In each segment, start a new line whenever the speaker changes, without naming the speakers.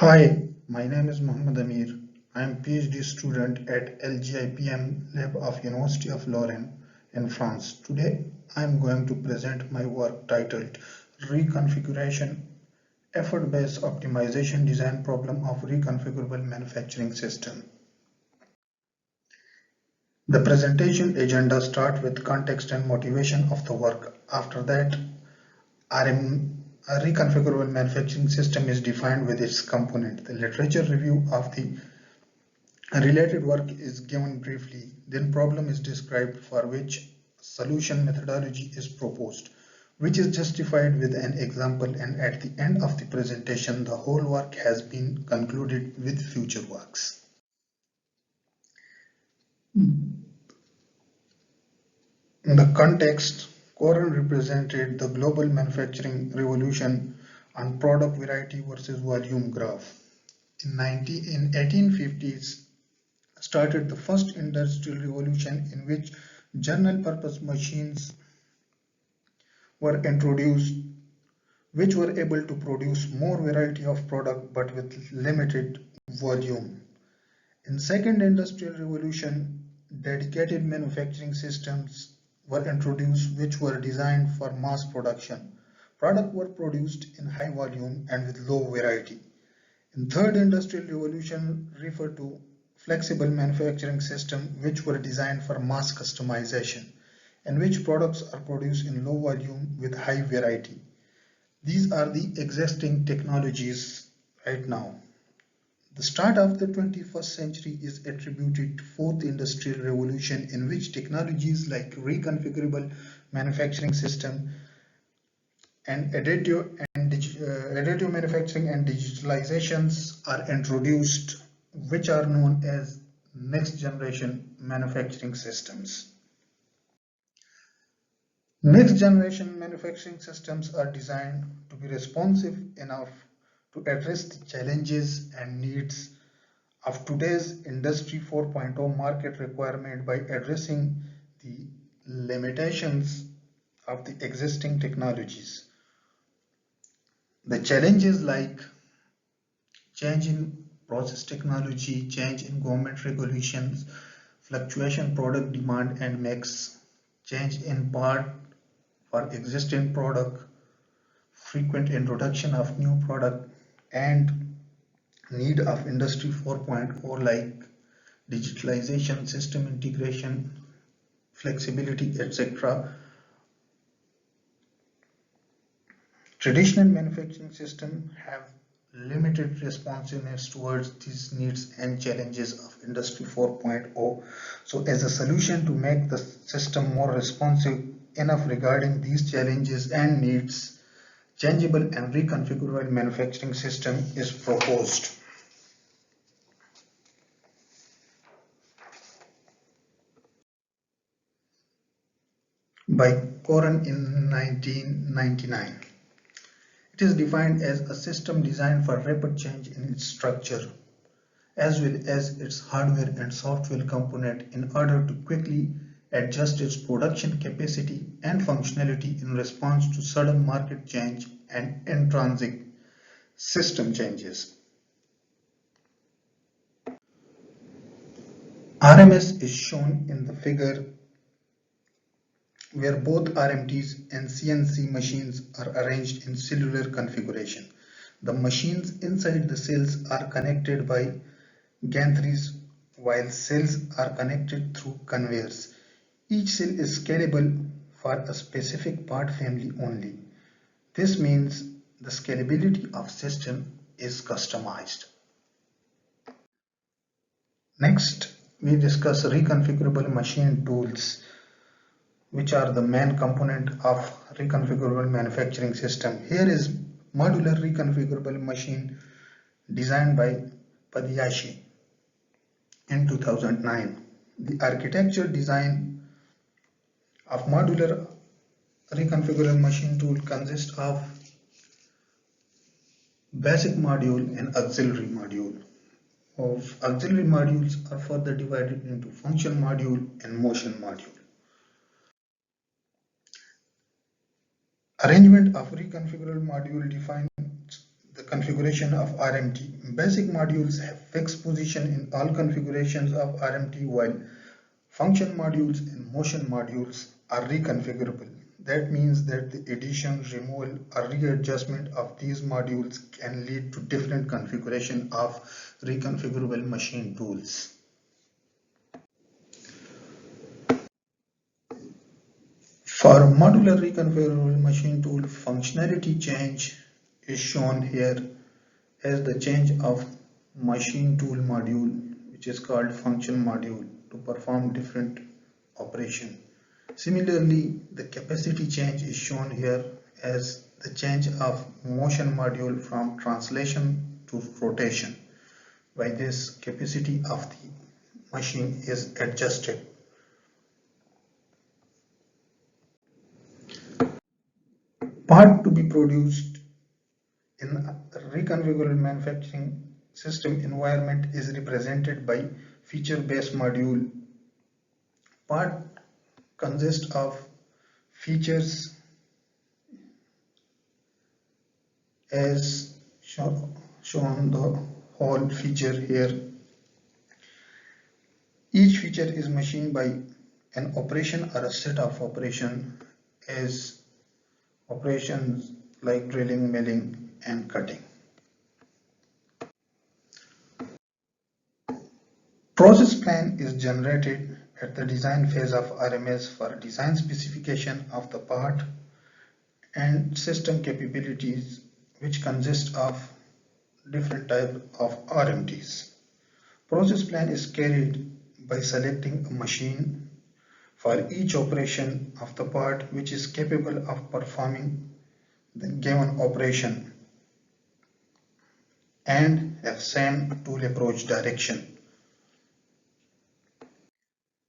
Hi, my name is Mohammed Ameer. I am PhD student at LGIPM Lab of University of Lorraine in France. Today I am going to present my work titled Reconfiguration Effort-Based Optimization Design Problem of Reconfigurable Manufacturing System. The presentation agenda starts with context and motivation of the work. After that, a reconfigurable manufacturing system is defined with its component. The literature review of the related work is given briefly. Then problem is described for which solution methodology is proposed, which is justified with an example, and at the end of the presentation, the whole work has been concluded with future works. In the context, Coren represented the global manufacturing revolution on product variety versus volume graph. In 1850s, started the first industrial revolution in which general purpose machines were introduced, which were able to produce more variety of product but with limited volume. In second industrial revolution, dedicated manufacturing systems were introduced which were designed for mass production. Products were produced in high volume and with low variety. In third industrial revolution referred to flexible manufacturing system which were designed for mass customization, in which products are produced in low volume with high variety. These are the existing technologies right now. The start of the 21st century is attributed to fourth industrial revolution, in which technologies like reconfigurable manufacturing system and additive manufacturing and digitalizations are introduced, which are known as next generation manufacturing systems. Next generation manufacturing systems are designed to be responsive enough to address the challenges and needs of today's Industry 4.0 market requirement by addressing the limitations of the existing technologies. The challenges like change in process technology, change in government regulations, fluctuation product demand and mix, change in part for existing product, frequent introduction of new product, and need of Industry 4.0 like digitalization, system integration, flexibility, etc. Traditional manufacturing systems have limited responsiveness towards these needs and challenges of Industry 4.0. So as a solution to make the system more responsive enough regarding these challenges and needs, changeable and reconfigurable manufacturing system is proposed. By Coren in 1999. It is defined as a system designed for rapid change in its structure, as well as its hardware and software component in order to quickly adjust its production capacity and functionality in response to sudden market change and intrinsic system changes. RMS is shown in the figure, where both RMTs and CNC machines are arranged in cellular configuration. The machines inside the cells are connected by gantries, while cells are connected through conveyors. Each cell is scalable for a specific part family only. This means the scalability of system is customized. Next, we discuss reconfigurable machine tools, which are the main component of reconfigurable manufacturing system. Here is modular reconfigurable machine designed by Padiashi in 2009. The architecture design of modular reconfigurable machine tool consists of basic module and auxiliary module. Auxiliary modules are further divided into function module and motion module. Arrangement of reconfigurable module defines the configuration of RMT Basic modules have fixed position in all configurations of RMT, while function modules and motion modules are reconfigurable. That means that the addition, removal, or readjustment of these modules can lead to different configuration of reconfigurable machine tools. For modular reconfigurable machine tool, functionality change is shown here as the change of machine tool module, which is called function module, to perform different operation. Similarly, the capacity change is shown here as the change of motion module from translation to rotation. By this, capacity of the machine is adjusted. Part to be produced in a reconfigurable manufacturing system environment is represented by feature-based module. Part consists of features as shown the whole feature here. Each feature is machined by an operation or a set of operation as operations like drilling, milling, and cutting. Process plan is generated at the design phase of RMS for design specification of the part and system capabilities, which consist of different types of RMTs. Process plan is carried by selecting a machine for each operation of the part which is capable of performing the given operation and have same tool approach direction.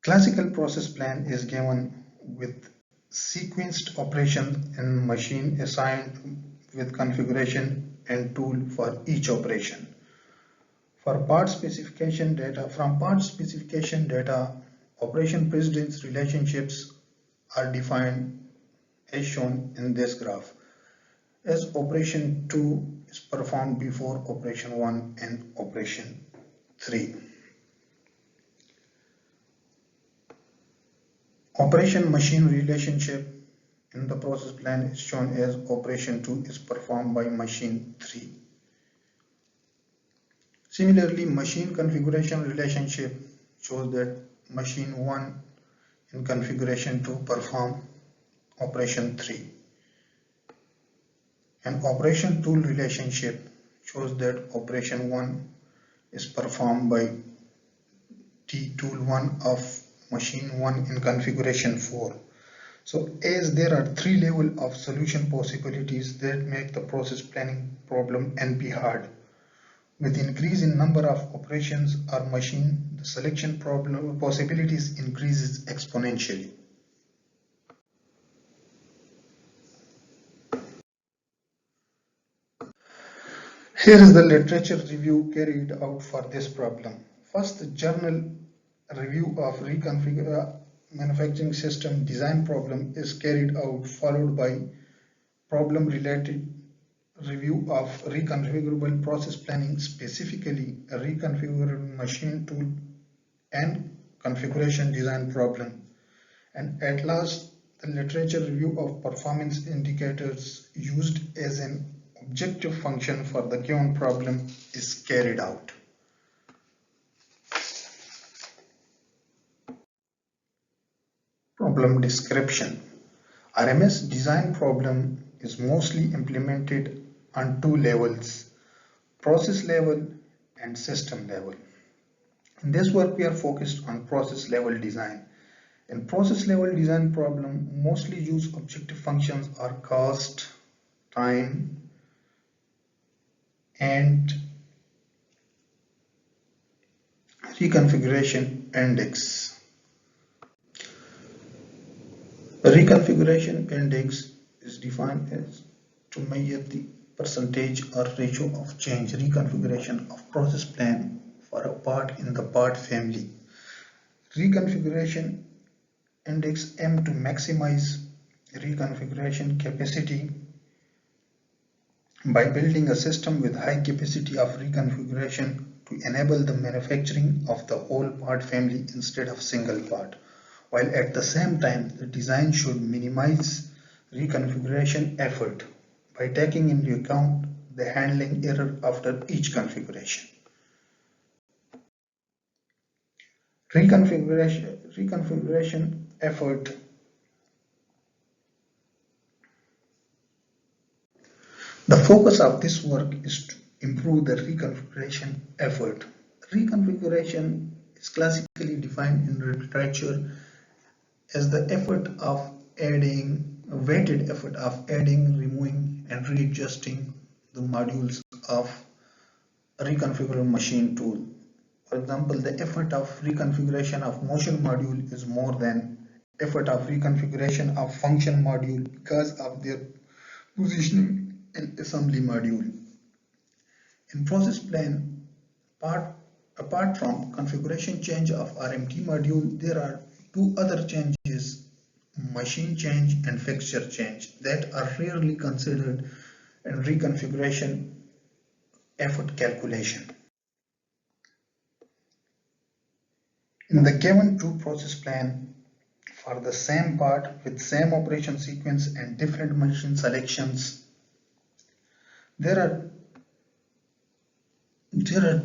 Classical process plan is given with sequenced operations and machine assigned with configuration and tool for each operation. For part specification data, operation precedence relationships are defined as shown in this graph, as operation 2 is performed before operation 1 and operation 3. Operation machine relationship in the process plan is shown as operation 2 is performed by machine 3. Similarly, machine configuration relationship shows that machine 1 in configuration 2 perform operation 3. And operation tool relationship shows that operation 1 is performed by T tool 1 of machine 1 in configuration 4. So as there are 3 levels of solution possibilities that make the process planning problem NP hard. With increase in number of operations or machine, the selection problem possibilities increases exponentially. Here is the literature review carried out for this problem. First, the journal review of Reconfigurable Manufacturing System design problem is carried out, followed by problem-related review of reconfigurable process planning, specifically a reconfigurable machine tool and configuration design problem. And at last, the literature review of performance indicators used as an objective function for the given problem is carried out. Problem description. RMS design problem is mostly implemented on 2 levels, process level and system level. In this work, we are focused on process level design. In process level design problem, mostly use objective functions are cost, time, and reconfiguration index. The reconfiguration index is defined as to measure the percentage or ratio of change reconfiguration of process plan for a part in the part family. Reconfiguration index aim to maximize reconfiguration capacity by building a system with high capacity of reconfiguration to enable the manufacturing of the whole part family instead of single part, while at the same time the design should minimize reconfiguration effort by taking into account the handling error after each configuration. Reconfiguration effort. The focus of this work is to improve the reconfiguration effort. Reconfiguration is classically defined in literature as the effort of adding, a weighted effort of adding, removing, and readjusting the modules of a reconfigurable machine tool. For example, the effort of reconfiguration of motion module is more than effort of reconfiguration of function module because of their positioning in assembly module. In process plan, apart from configuration change of RMT module, there are two other changes, machine change and fixture change, that are rarely considered in reconfiguration effort calculation. In the given two process plan, for the same part with same operation sequence and different machine selections, there are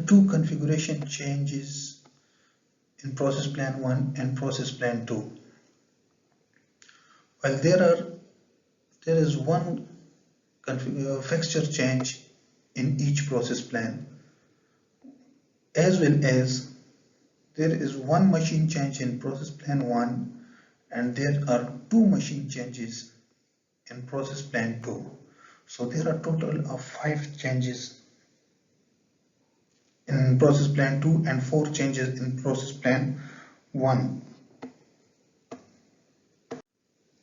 two configuration changes in process plan 1 and process plan 2. While there is one fixture change in each process plan, as well as there is one machine change in process plan 1 and there are two machine changes in process plan 2. So there are total of 5 changes in process plan 2 and 4 changes in process plan 1.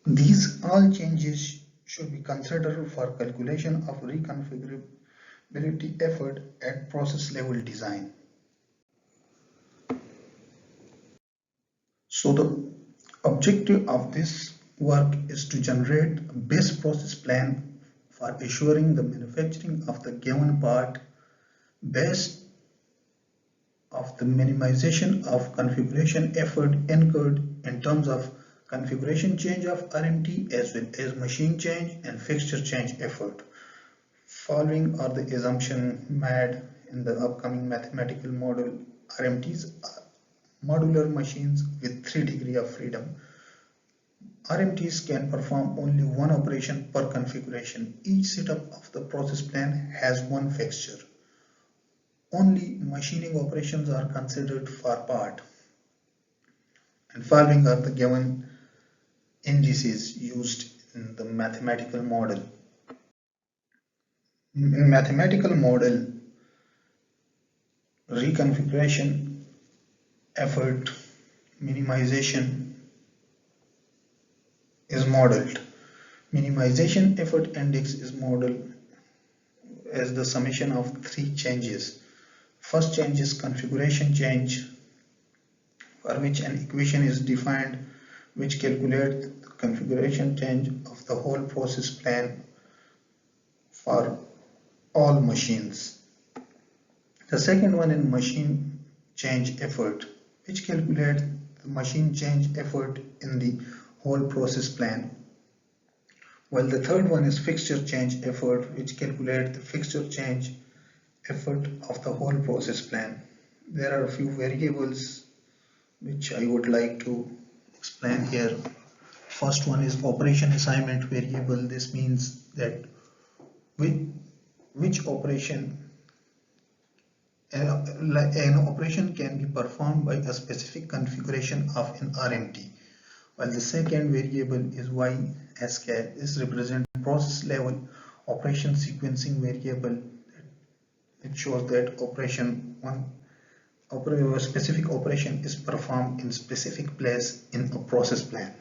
These all changes should be considered for calculation of reconfigurability effort at process level design. So the objective of this work is to generate a best process plan for assuring the manufacturing of the given part based of the minimization of configuration effort incurred in terms of configuration change of RMT as well as machine change and fixture change effort. Following are the assumptions made in the upcoming mathematical model. RMTs are modular machines with 3 degrees of freedom. RMTs can perform only one operation per configuration. Each setup of the process plan has one fixture. Only machining operations are considered for part. And following are the given indices used in the mathematical model. In mathematical model, reconfiguration effort minimization is modeled. Minimization effort index is modeled as the summation of 3 changes. First change is configuration change, for which an equation is defined which calculates the configuration change of the whole process plan for all machines. The second one is machine change effort, which calculates the machine change effort in the whole process plan. While the third one is fixture change effort, which calculates the fixture change effort of the whole process plan. There are a few variables which I would like to explain here. First one is operation assignment variable. This means that which operation an operation can be performed by a specific configuration of an RMT. While the second variable is YSCAD. This represents process level operation sequencing variable. It shows that a specific operation is performed in specific place in a process plan.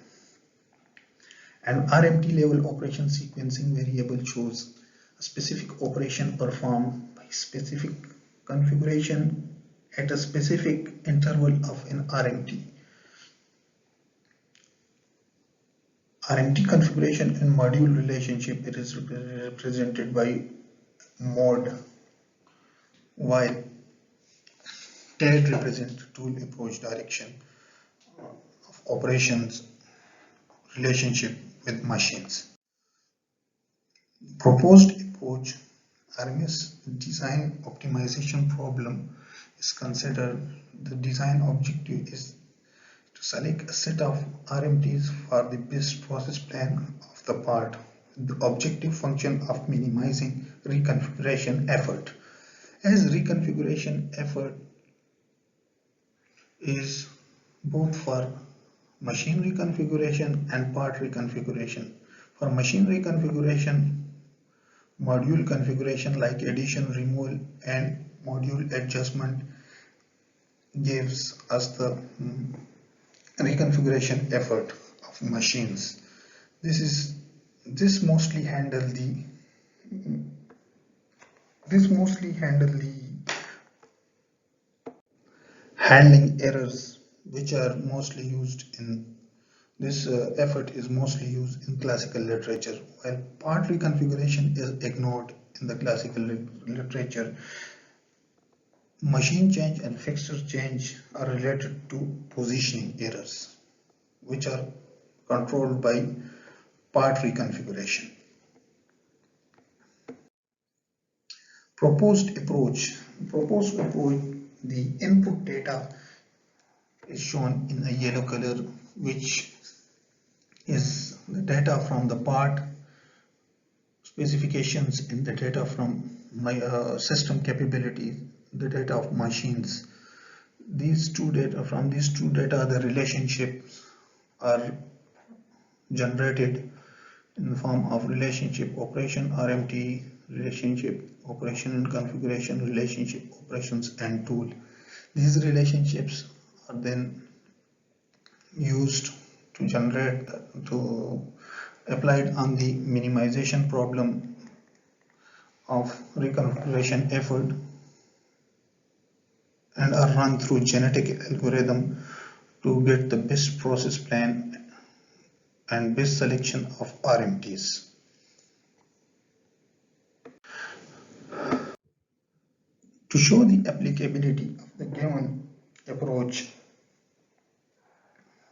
And RMT level operation sequencing variable shows a specific operation performed by specific configuration at a specific interval of an RMT. RMT configuration and module relationship, it is represented by mode, while TED represents tool approach direction of operations relationship with machines. Proposed approach RMS design optimization problem is considered. The design objective is to select a set of RMTs for the best process plan of the part. The objective function of minimizing reconfiguration effort. As reconfiguration effort is both for machine reconfiguration and part reconfiguration. For machine reconfiguration, module configuration like addition, removal and module adjustment gives us the reconfiguration effort of machines. This mostly handle the handling errors which are mostly used in this effort is mostly used in classical literature, while part reconfiguration is ignored in the classical literature. Machine change and fixture change are related to positioning errors, which are controlled by part reconfiguration. Proposed approach. The input data is shown in a yellow color, which is the data from the part specifications and the data from my system capability, the data of machines. These two data, the relationships are generated in the form of relationship operation RMT, relationship operation and configuration, relationship operations and tool. These relationships are then used to generate applied on the minimization problem of reconfiguration effort and are run through genetic algorithm to get the best process plan and best selection of RMTs. To show the applicability of the given approach,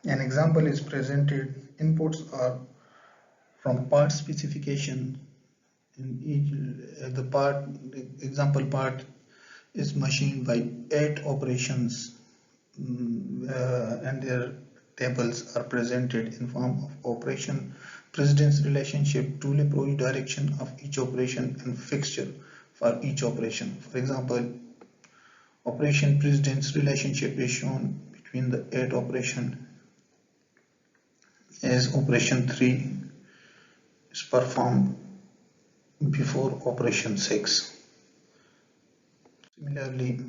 an example is presented. Inputs are from part specification. In each the example part is machined by 8 operations, and their tables are presented in form of operation, precedence relationship, tool approach direction of each operation and fixture for each operation. For example, operation precedence relationship is shown between the 8 operation as operation 3 is performed before operation 6. Similarly,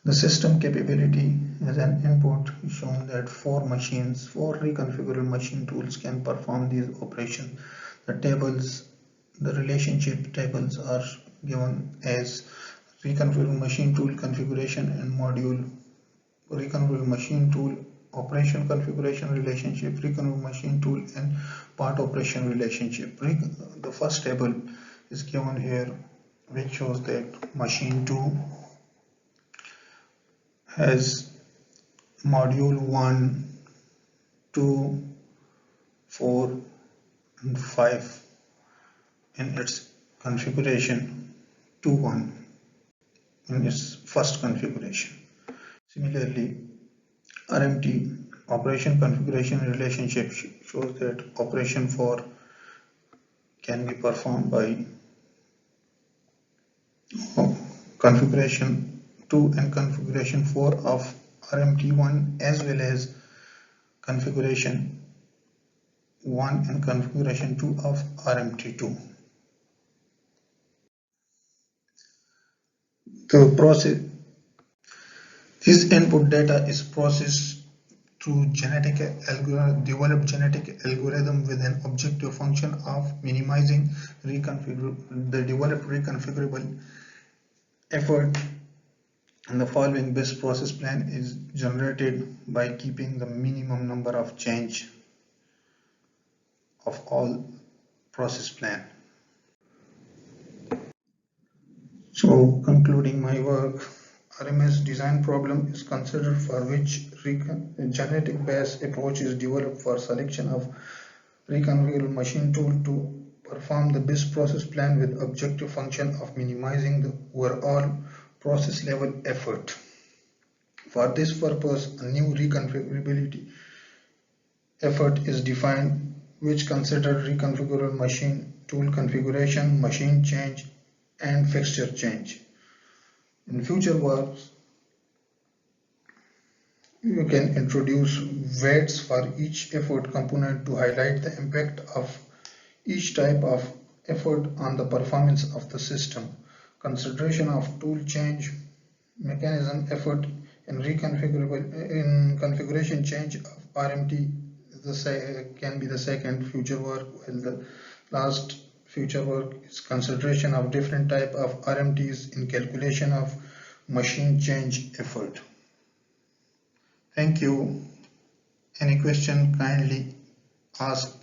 the system capability as an input is shown that 4 reconfigurable machine tools can perform these operations. The relationship tables are given as reconfigurable machine tool configuration and module, reconfigurable machine tool operation configuration relationship, reconfigurable machine tool and part operation relationship. The first table is given here, which shows that machine 2 has module 1, 2, 4 and 5 in its configuration, 2.1 in its first configuration. Similarly, RMT operation configuration relationship shows that operation 4 can be performed by configuration 2 and configuration 4 of RMT1 as well as configuration 1 and configuration 2 of RMT2. This input data is processed through developed genetic algorithm with an objective function of minimizing the developed reconfigurable effort, and the following best process plan is generated by keeping the minimum number of change of all process plan. So, concluding my work, RMS design problem is considered for which genetic-based approach is developed for selection of reconfigurable machine tool to perform the BIS process plan with objective function of minimizing the overall process level effort. For this purpose, a new reconfigurability effort is defined which considers reconfigurable machine tool configuration, machine change, and fixture change. In future works, you can introduce weights for each effort component to highlight the impact of each type of effort on the performance of the system. Consideration of tool change mechanism effort in configuration change of RMT can be the second future work, while the last future work is consideration of different type of RMTs in calculation of machine change effort. Thank you. Any question, kindly ask